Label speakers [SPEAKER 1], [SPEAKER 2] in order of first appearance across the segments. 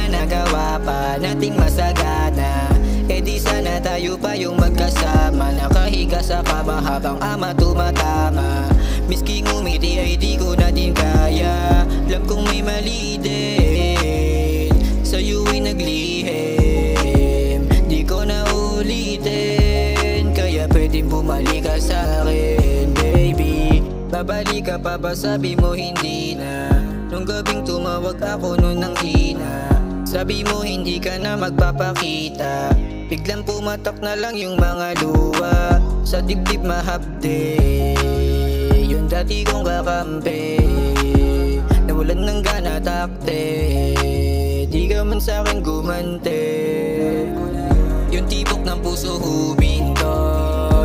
[SPEAKER 1] Nagawa pa nating masagana, eh di sana tayo pa yung magkasama. Nakahiga sa kama habang ama tumatama. Miski ngumiti ay di ko na din kaya. Alam kong may mali din, sa'yo'y naglihim. Di ko na ulitin, kaya pwedeng bumalik ka sa'kin, baby. Babalik ka pa ba, sabi mo hindi na. Nung gabing tumawag ako nun ng ina, sabi mo hindi ka na magpapakita. Biglang pumatak na lang yung mga luha, sa dibdib mahapde yung dati kong kakampi. Nawalan ng gana takte, di ka man sa'kin gumante. Yung tibok ng puso huminto,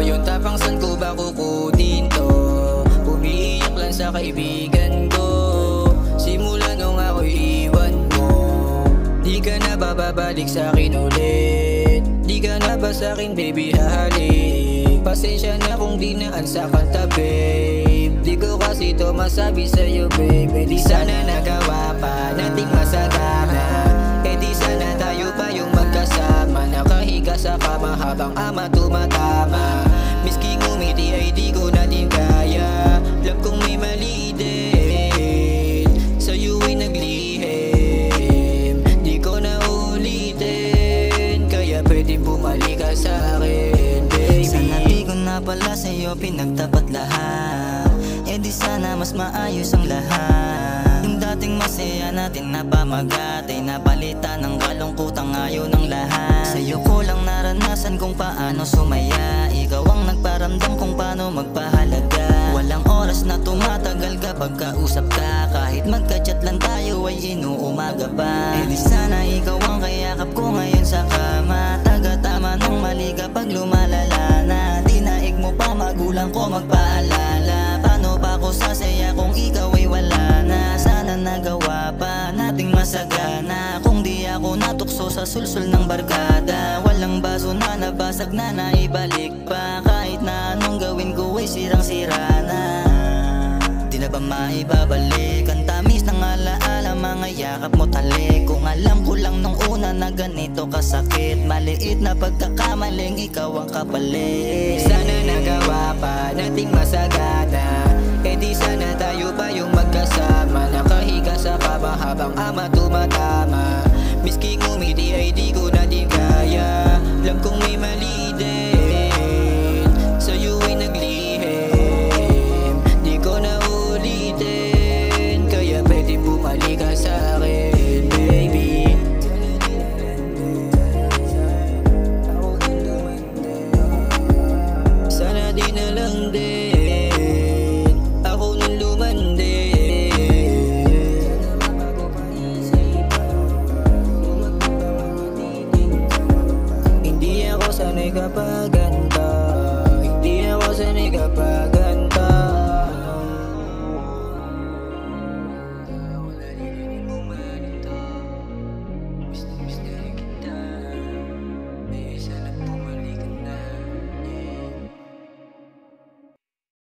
[SPEAKER 1] yung tapang san ko ba kukunin to. Umiiyak lang sa kaibigan ko, simula nung ako'y iwan mo. Di ka na ba babalik sa'kin ulit? Di ka na ba sa'kin baby hahalik? Pasensya na kung di naansa kanta babe. Di ko kasi to masabi sa'yo baby. Di sana nagawa pa nating masagana, eh di sana tayo pa yung magkasama. Nakahiga sa kama habang ama tumatama. Miski ngumiti ay di ko na din kaya. Alam kong may mali din, sa'yo'y naglihim. Di ko na ulitin, kaya pwedeng bumalik ka sa'kin, baby.
[SPEAKER 2] Sana di ko na pala sa'yo pinagtapat lahat, eh di sana mas maayos ang lahat. Yung dating masaya natin na pamagat ay napalitan ng kalungkutang ayaw ng lahat. Sa'yo ko lang naranasan kung paano sumaya, ikaw ang nagparamdam kung paano magpahalaga. Walang oras na tumatagal kapag kausap ka, kahit magka-chat lang tayo ay inuumaga pa. Eh di sana ikaw ang kayakap ko ngayon sa kama, taga-tama ng mali kapag lumalala na. Dinaig mo pa magulang ko magpaalala, paano pa ako sasaya kung ikaw ay wala na. Sana nagawa pa nating masagana, kung di ako natukso sa sulsul ng barkada. Walang baso na nabasag na naibalik pa, kahit na anong gawin ko ay sirang-sira na. Di na ba maibabalik ang tamis ng alaala, mga yakap mo talik. Kung alam ko lang nung una na ganito kasakit, maliit na pagkakamaling ikaw ang kapalit.
[SPEAKER 1] Sana nagawa pa nating masagana,